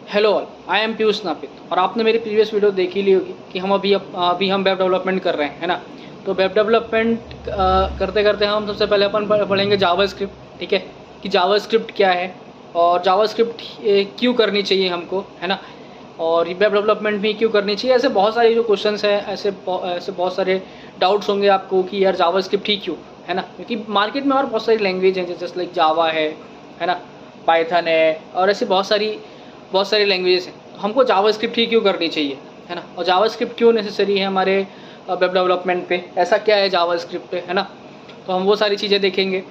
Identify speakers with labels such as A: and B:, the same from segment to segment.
A: Hello all, I am Piyush Napit और आपने मेरी प्रीवियस वीडियो देख ही ली होगी कि हम अभी हम वेब डेवलपमेंट कर रहे हैं, है ना। तो वेब डेवलपमेंट करते करते हम सबसे पहले अपन पढ़ेंगे जावास्क्रिप्ट, ठीक है, कि जावास्क्रिप्ट क्या है और जावास्क्रिप्ट क्यों करनी चाहिए हमको, है ना। और वेब डेवलपमेंट भी क्यों करनी चाहिए, ऐसे बहुत सारे जो क्वेश्चंस हैं, ऐसे बहुत सारे डाउट्स होंगे आपको कि यार जावास्क्रिप्ट ही क्यों, है ना। क्योंकि मार्केट में और बहुत सारी लैंग्वेज हैं, जैसे लाइक जावा है ना, पाइथन है और ऐसी बहुत सारी लैंग्वेजेस हैं। तो हमको जावास्क्रिप्ट ही क्यों करनी चाहिए, है ना। और जावास्क्रिप्ट क्यों नेसेसरी है हमारे वेब डेवलपमेंट पे, ऐसा क्या है जावास्क्रिप्ट पे, है ना। तो हम वो सारी चीज़ें देखेंगे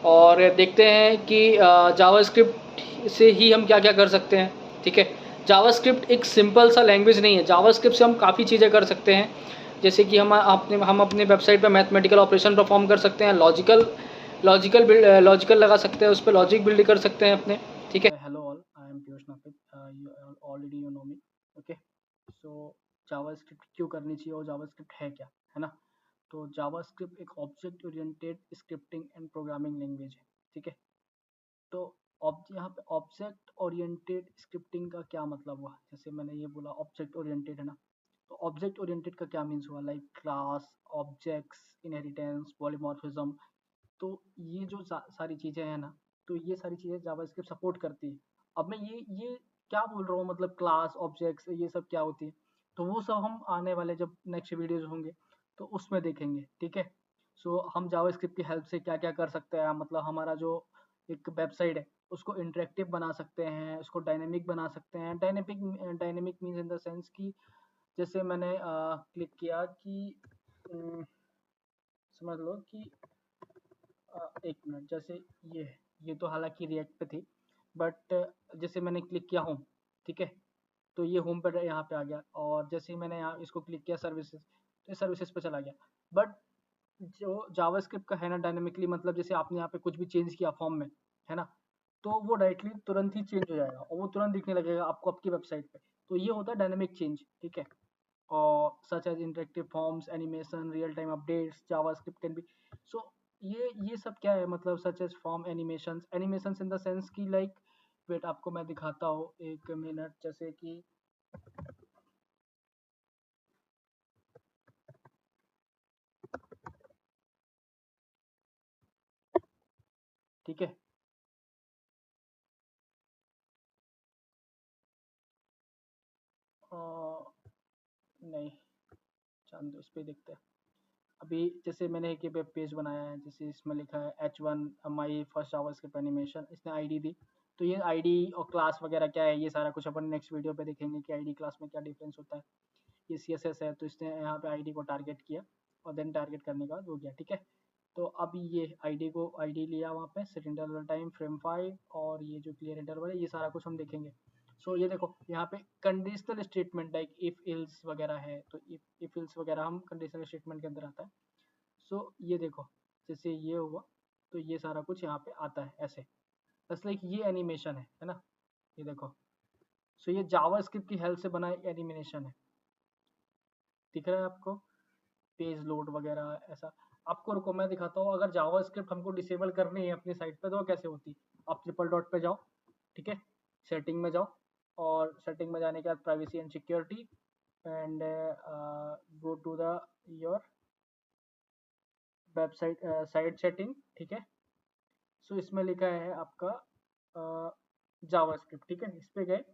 A: और देखते हैं कि जावास्क्रिप्ट से ही हम क्या क्या कर सकते हैं, ठीक है। जावास्क्रिप्ट एक सिंपल सा लैंग्वेज नहीं है, जावास्क्रिप्ट से हम काफ़ी चीज़ें कर सकते हैं। जैसे कि हम अपने वेबसाइट पर मैथमेटिकल ऑपरेशन परफॉर्म कर सकते हैं, लॉजिकल लगा सकते हैं, उस पर लॉजिक बिल्ड कर सकते हैं अपने, ठीक है।
B: Hello all, I am Piyush Napit. You know me. Okay. So JavaScript क्यों करनी चाहिए और जावास्क्रिप्ट है क्या, है ना। तो जावास्क्रिप्ट एक object oriented scripting and programming language है, ठीक है। तो यहाँ पे ऑब्जेक्ट ओरिएंटेड स्क्रिप्टिंग का क्या मतलब हुआ, जैसे मैंने ये बोला ऑब्जेक्ट ओरिएंटेड, है ना। तो ऑब्जेक्ट ओरिएंटेड का क्या मीन्स हुआ, like class, objects, inheritance, polymorphism. तो ये जो सारी चीज़ें हैं ना, तो ये सारी चीज़ें जावास्क्रिप्ट सपोर्ट करती है। अब मैं ये क्या बोल रहा हूँ, मतलब क्लास, ऑब्जेक्ट्स, ये सब क्या होती है, तो वो सब हम आने वाले जब नेक्स्ट वीडियोज होंगे तो उसमें देखेंगे, ठीक है। सो हम जावास्क्रिप्ट की हेल्प से क्या क्या कर सकते हैं, मतलब हमारा जो एक वेबसाइट है उसको इंटरेक्टिव बना सकते हैं, उसको डायनेमिक बना सकते हैं। Dynamic means in the sense कि जैसे मैंने क्लिक किया कि समझ लो कि एक मिनट, जैसे ये तो हालांकि रिएक्ट पे थी, बट जैसे मैंने क्लिक किया होम, ठीक है। तो ये होम पे यहाँ पे आ गया, और जैसे ही मैंने यहाँ इसको क्लिक किया सर्विसेज, तो सर्विसेज पे चला गया। बट जो जावास्क्रिप्ट का है ना, डायनेमिकली, मतलब जैसे आपने यहाँ पे कुछ भी चेंज किया फॉर्म में, है ना, तो वो डायरेक्टली तुरंत ही चेंज हो जाएगा और वो तुरंत दिखने लगेगा आपको आपकी वेबसाइट पे। तो ये होता है डायनेमिक चेंज, ठीक है। और such as interactive forms, animation, real time updates, JavaScript can be. So ये सब क्या है, मतलब such as form animations in the sense की, लाइक वेट आपको मैं दिखाता हूँ एक मिनट, जैसे कि ठीक है। नहीं, जान दो, इस पे देखते हैं। अभी जैसे मैंने एक वेब पेज बनाया है, जैसे इसमें लिखा है H1 my first JavaScript animation, इसने आईडी दी। तो ये आईडी और क्लास वगैरह क्या है, ये सारा कुछ अपन नेक्स्ट वीडियो पे देखेंगे कि आईडी क्लास में क्या डिफरेंस होता है। ये CSS है, तो इसने यहाँ पे आईडी को टारगेट किया और देन टारगेट करने के बाद हो गया, ठीक है। तो अब ये आईडी लिया वहाँ पे, सेट इंटरवल टाइम, फ्रेम 5, और ये जो क्लियर इंटरवल है, ये सारा कुछ हम देखेंगे। सो ये देखो यहाँ पे conditional statement like if ills वगैरह है, तो इफ इल्स वगैरह हम कंडीशनल स्टेटमेंट के अंदर आता है। सो ये देखो, जैसे ये हुआ, तो ये सारा कुछ यहाँ पे आता है ऐसे, बस लाइक ये एनिमेशन है ना, ये देखो। सो ये जावास्क्रिप्ट की हेल्प से बना एनिमेशन है, दिख रहा है आपको, पेज लोड वगैरह ऐसा। आपको रुको मैं दिखाता हूँ, अगर जावास्क्रिप्ट हमको डिसेबल करनी है अपनी साइट पे तो कैसे होती। आप ट्रिपल डॉट पे जाओ, ठीक है, सेटिंग में जाओ, और सेटिंग में जाने के बाद privacy and security, and go to the your website site setting, ठीक है। सो इसमें लिखा है आपका जावास्क्रिप्ट, ठीक है, इस पे गए।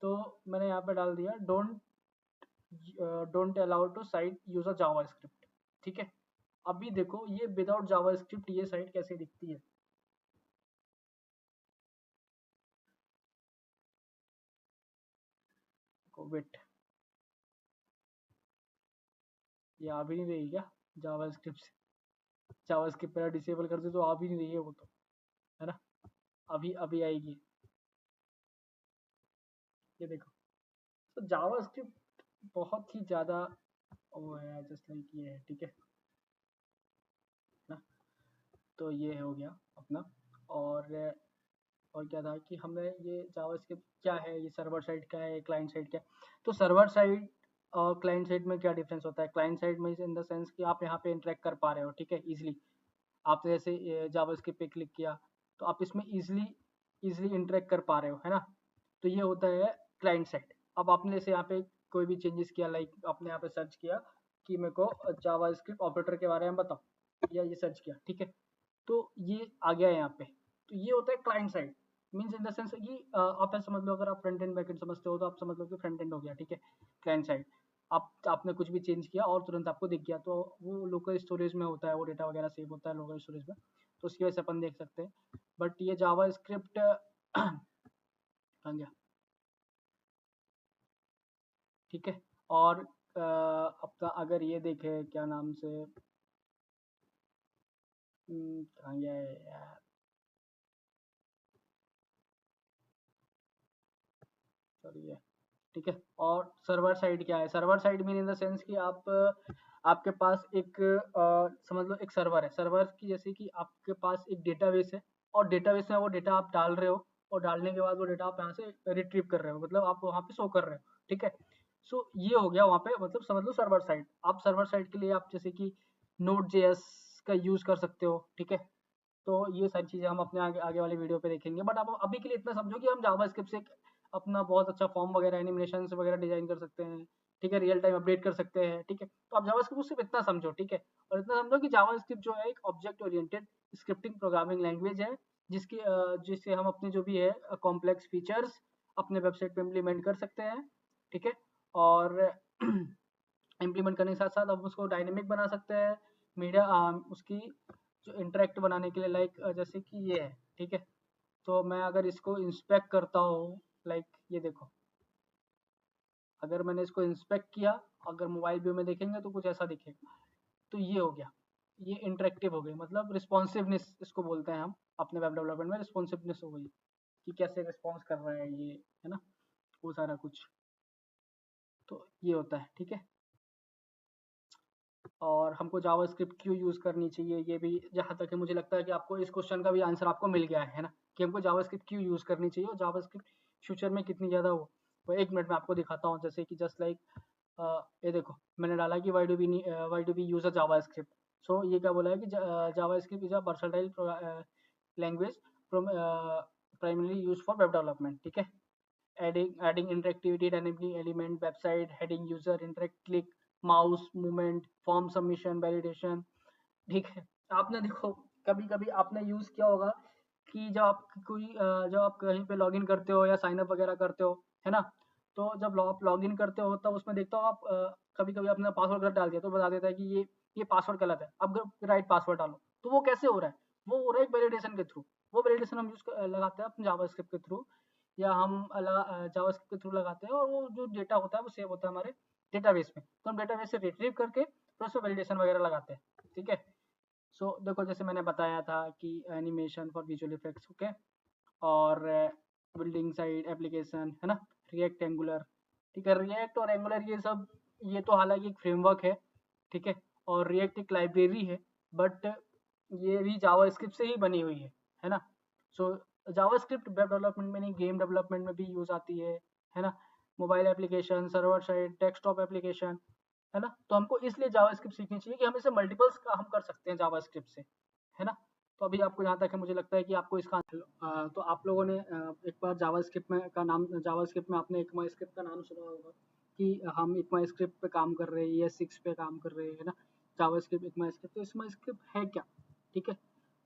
B: तो मैंने यहाँ पे डाल दिया don't allow to site use a JavaScript, ठीक है। अभी देखो ये विदाउट जावास्क्रिप्ट ये साइट कैसे दिखती है। वेट, ये आ भी नहीं रही क्या जावास्क्रिप्ट से, जावास्क्रिप्ट पहले डिसेबल कर दे तो आ भी नहीं रही है वो तो, है ना। अभी अभी आएगी, ये देखो। तो जावास्क्रिप्ट बहुत ही ज्यादा वो है, जस्ट लाइक ये है, ठीक है ना। तो ये हो गया अपना। और और क्या था कि हमने ये जावास्क्रिप्ट क्या है, ये सर्वर साइड क्या है, क्लाइंट साइड क्या है। तो सर्वर साइड और क्लाइंट साइड में क्या डिफरेंस होता है, क्लाइंट साइड में इन द सेंस कि आप यहाँ पे इंटरेक्ट कर पा रहे हो, ठीक है, इजिली। आपने जैसे जावास्क्रिप्ट पे क्लिक किया तो आप इसमें इजिली इजिली इंटरेक्ट कर पा रहे हो, है ना। तो ये होता है क्लाइंट साइड। अब आपने जैसे यहाँ पे कोई भी चेंजेस किया, लाइक आपने यहाँ पे सर्च किया कि मेरे को जावास्क्रिप्ट ऑपरेटर के बारे में बताओ, या ये सर्च किया, ठीक है, तो ये आ गया यहाँ पे। तो ये होता है client side, means in the sense कि आप ऐसा समझ लो, अगर आप फ्रंट एंड बैक एंड समझते हो तो आप समझ लो कि फ्रंट एंड हो गया, ठीक है। क्लाइंट साइड, आपने कुछ भी चेंज किया और तुरंत आपको दिख गया, तो वो लोकल स्टोरेज में होता है, वो डेटा वगैरह सेव होता है लोकल स्टोरेज में, तो उसकी वजह से अपन देख सकते हैं। बट ये जावा स्क्रिप्ट कहाँ गया, ठीक है। और अपना अगर ये देखे क्या नाम से, कहाँ गया है यार, सॉरी है, ठीक है। और सर्वर साइड क्या है, server side mean in the sense कि आप आपके पास एक समझ लो एक सर्वर है, सर्वर की जैसे कि आपके पास एक डेटाबेस है, और डेटाबेस में वो डेटा आप डाल रहे हो, और डालने के बाद वो डेटा आप यहाँ से रिट्रीव कर रहे हो, मतलब आप वहाँ पे शो कर रहे हो, ठीक है। सो ये हो गया वहाँ पे, मतलब समझ लो सर्वर साइड। आप सर्वर साइड के लिए आप जैसे कि नोड जेएस का यूज कर सकते हो, ठीक है। तो ये सारी चीज़ें हम अपने आगे आगे वाले वीडियो पे देखेंगे, बट आप अभी के लिए इतना समझो कि हम जावास्क्रिप्ट से अपना बहुत अच्छा फॉर्म वगैरह एनिमेशन वगैरह डिजाइन कर सकते हैं, ठीक है, रियल टाइम अपडेट कर सकते हैं, ठीक है। तो आप जावास्क्रिप्ट सिर्फ इतना समझो, ठीक है। और इतना समझो कि जावास्क्रिप्ट जो है एक object oriented scripting programming language है, जिससे हम अपने जो भी है कॉम्प्लेक्स फीचर्स अपने वेबसाइट पे इम्प्लीमेंट कर सकते हैं, ठीक है। और इम्प्लीमेंट करने के साथ साथ हम उसको डायनेमिक बना सकते हैं, मीडिया उसकी जो इंटरेक्ट बनाने के लिए, लाइक जैसे कि ये है, ठीक है। तो मैं अगर इसको इंस्पेक्ट करता हूँ, लाइक ये देखो, अगर मैंने इसको इंस्पेक्ट किया, अगर मोबाइल व्यू में देखेंगे तो कुछ ऐसा दिखेगा। तो ये हो गया, ये इंटरेक्टिव हो गई, मतलब रिस्पॉन्सिवनेस इसको बोलते हैं हम अपने वेब डेवलपमेंट में, रिस्पॉन्सिवनेस हो गई कि कैसे रिस्पॉन्स कर रहा है ये, है ना, वो सारा कुछ। तो ये होता है, ठीक है। और हमको जावास्क्रिप्ट क्यों यूज़ करनी चाहिए, ये भी जहाँ तक है मुझे लगता है कि आपको इस क्वेश्चन का भी आंसर आपको मिल गया है ना, कि हमको जावास्क्रिप्ट क्यों यूज़ करनी चाहिए, और जावास्क्रिप्ट फ्यूचर में कितनी ज़्यादा वो 1 मिनट में आपको दिखाता हूँ। जैसे कि जस्ट लाइक ये देखो, मैंने डाला कि why do we use a JavaScript. So ये क्या बोला है कि JavaScript is a versatile language primarily use for web development, ठीक है। adding interactivity, dynamic element, website, heading, user interact, click, mouse movement, form submission, validation, ठीक है। आपने देखो कभी कभी आपने यूज किया होगा कि जब आप कहीं पे लॉगिन करते हो या साइन अप वगैरह करते हो, है ना, तो जब आप लॉगिन करते हो तब उसमें देखता हो आप कभी कभी अपना पासवर्ड गलत डाल दिया तो बता देता है कि ये पासवर्ड गलत है, अब राइट पासवर्ड डालो। तो वो कैसे हो रहा है, वो हो रहा है वैलिडेशन के थ्रू। वो वैलिडेशन हम लगाते हैं अपने जावास्क्रिप्ट के थ्रू, या हम जावास्क्रिप्ट के थ्रू लगाते हैं, और वो जो डेटा होता है वो सेव होता है हमारे डेटाबेस में, तो हम डेटाबेस से रिट्रीव करके फिर उसमें वैलिडेशन वगैरह लगाते हैं, ठीक है। सो देखो जैसे मैंने बताया था कि animation for visual effects, okay, और बिल्डिंग साइड एप्लीकेशन, है ना, रिएक्ट एंगुलर, ठीक है। रिएक्ट और एंगुलर ये सब, ये तो हालांकि एक फ्रेमवर्क है, ठीक है, और रिएक्ट एक लाइब्रेरी है, बट ये भी जावास्क्रिप्ट से ही बनी हुई है ना। सो जावास्क्रिप्ट वेब डेवलपमेंट में नहीं, गेम डेवलपमेंट में भी यूज आती है ना, mobile application, server side, desktop application, है ना। तो हमको इसलिए जावास्क्रिप्ट सीखनी चाहिए कि हम इसे मल्टीपल्स का हम कर सकते हैं जावास्क्रिप्ट से, है ना। तो अभी आपको यहाँ तक है, मुझे लगता है कि आपको इसका तो आप लोगों ने एक बार जावास्क्रिप्ट में का नाम, जावास्क्रिप्ट में आपने एकमा स्क्रिप्ट का नाम सुना होगा कि हम एकमा स्क्रिप्ट पे काम कर रहे हैं या 6 पे काम कर रहे हैं, है ना, जावास्क्रिप्ट एकमा स्क्रिप्ट। तो एकमा स्क्रिप्ट है क्या, ठीक है।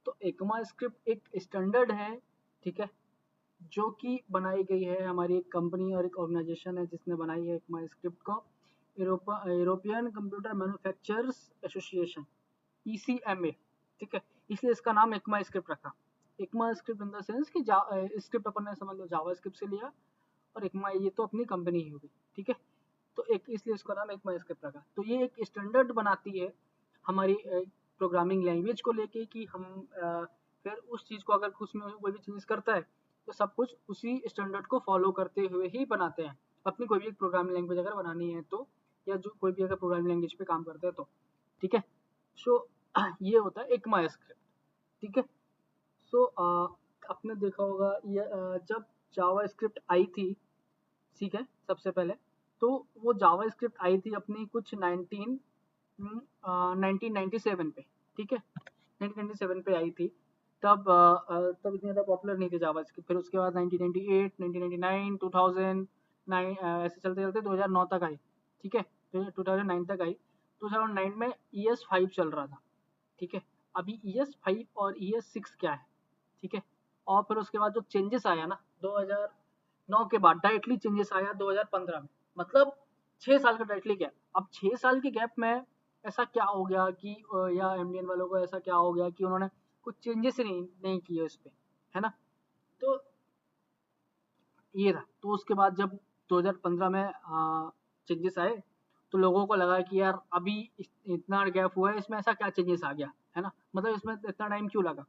B: तो एकमा स्क्रिप्ट एक स्टैंडर्ड है, ठीक है, जो कि बनाई गई है, हमारी एक कंपनी और एक ऑर्गेनाइजेशन है जिसने बनाई है एकमा स्क्रिप्ट को, European computer manufacturers association, ECMA, ठीक है। इसलिए इसका नाम एकमा स्क्रिप्ट रखा। Ekma script in the sense कि स्क्रिप्ट अपन ने समझ लो जावा स्क्रिप्ट से लिया, और एकमा ये तो अपनी कंपनी ही होगी, ठीक है। तो एक इसलिए इसका नाम एकमा स्क्रिप्ट रखा। तो ये एक स्टैंडर्ड बनाती है हमारी प्रोग्रामिंग लैंग्वेज को लेके, कि हम फिर उस चीज़ को अगर उसमें कोई भी चीज़ करता है तो सब कुछ उसी स्टैंडर्ड को फॉलो करते हुए ही बनाते हैं। अपनी कोई भी एक प्रोग्रामिंग लैंग्वेज अगर बनानी है तो, या जो कोई भी अगर प्रोग्रामिंग लैंग्वेज पे काम करते हैं तो, ठीक है। सो ये होता है एकमा स्क्रिप्ट, ठीक है। सो आपने देखा होगा ये जब जावा स्क्रिप्ट आई थी, ठीक है, सबसे पहले तो वो जावा स्क्रिप्ट आई थी अपनी कुछ 1997 पे, ठीक है, 1997 पे आई थी। तब इतनी ज़्यादा पॉपुलर नहीं थी जावास्क्रिप्ट। फिर उसके बाद 1998, 1999, 2009 ऐसे चलते-चलते 2009 तक आई, ठीक है? फिर 2009 तक आई। 2009 में ES5 चल रहा था, ठीक है? अभी ES5 और ES6 क्या है, ठीक है? और फिर उसके बाद जो चेंजेस आया ना 2009 के बाद डायरेक्टली चेंजेस आया 2015 में, मतलब 6 साल का डायरेक्टली गैप। अब 6 साल के गैप में ऐसा क्या हो गया कि या एमडीएन वालों को ऐसा क्या हो गया कि उन्होंने कुछ चेंजेस ही नहीं किए उस पे, है ना? तो ये था। तो उसके बाद जब 2015 में चेंजेस आए, तो लोगों को लगा कि यार अभी इतना गैप हुआ है, इसमें ऐसा क्या चेंजेस आ गया, है ना? मतलब इसमें इतना टाइम क्यों लगा,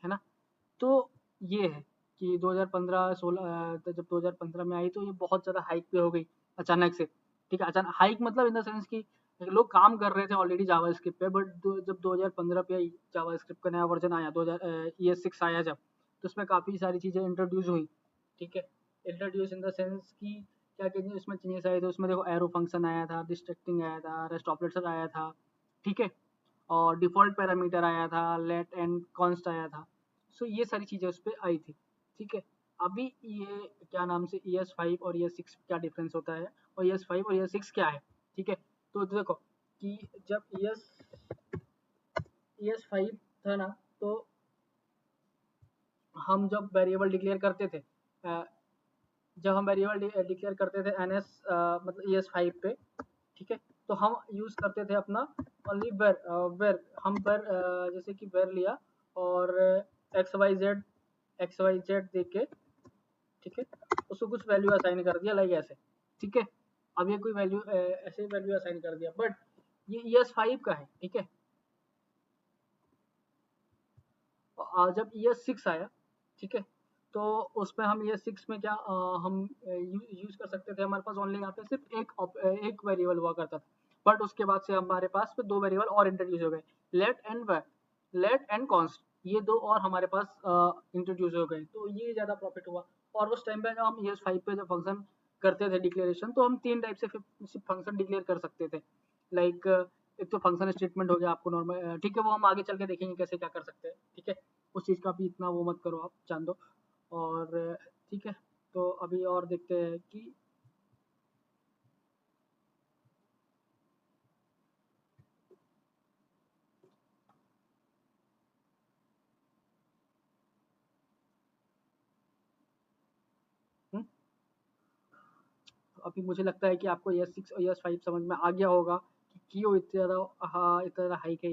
B: है ना? तो ये है कि 2015-16 जब 2015 में आई तो ये बहुत ज़्यादा हाइक पे हो गई अचानक से, ठीक है? अचानक हाइक मतलब इन द सेंस कि लोग काम कर रहे थे ऑलरेडी जावास्क्रिप्ट पे, बट जब 2015 पे जावास्क्रिप्ट का नया वर्जन आया, 2000 ES6 आया जब, तो उसमें काफ़ी सारी चीज़ें इंट्रोड्यूस हुई, ठीक है? इंट्रोड्यूस इन द सेंस कि क्या कहते हैं, उसमें चेंजेस आए थे। उसमें देखो एरो फंक्शन आया था, डिस्ट्रक्टिंग आया था, रेस्ट ऑपरेटर आया था, ठीक है? और डिफ़ॉल्ट पैरामीटर आया था, लेट एंड कॉन्स्ट आया था। सो ये सारी चीज़ें उस पे आई थी, ठीक है? अभी ये क्या नाम से ES5 और ES6 क्या डिफरेंस होता है, और ES5 और ES6 क्या है, ठीक है? तो देखो कि जब ES5 था ना, तो हम जब वेरिएबल डिक्लेयर करते थे, जब हम वेरिएबल डिक्लेयर करते थे NS मतलब ES5 पे, ठीक है? तो हम यूज़ करते थे अपना ओनली वेर, हम वेर जैसे कि वेर लिया और एक्स वाई जेड दे के, ठीक है? उसको कुछ वैल्यू असाइन कर दिया लाइक ऐसे, ठीक है? अब ये कोई वैल्यू ऐसे वैल्यू असाइन कर दिया, बट ये ES5 का है, ठीक है? जब ES6 आया, ठीक है? तो उसमें हम ES6 में क्या हम यूज़ कर सकते थे, हमारे पास ओनली यहाँ पे सिर्फ एक वेरिएबल हुआ करता था, बट उसके बाद से हमारे पास फिर 2 वेरिएबल और इंट्रोड्यूस हो गए, लेट एंड कॉन्स्ट, ये 2 और हमारे पास इंट्रोड्यूस हो गए, तो ये ज़्यादा प्रॉफिट हुआ। और उस टाइम पे जब हम ES5 पे जब फंक्शन करते थे डिक्लेरेशन, तो हम 3 टाइप से फंक्शन डिक्लेयर कर सकते थे, लाइक एक तो फंक्शन स्टेटमेंट हो गया आपको नॉर्मल, ठीक है? वो हम आगे चल के देखेंगे कैसे क्या कर सकते हैं, ठीक है? उस चीज़ का भी इतना वो मत करो आप, जान दो। और ठीक है, तो अभी और देखते हैं कि हुँ, अभी मुझे लगता है कि आपको ES6 और ES5 समझ में आ गया होगा कि क्यों इतने ज़्यादा, हाँ, इतना ज़्यादा हाइक है।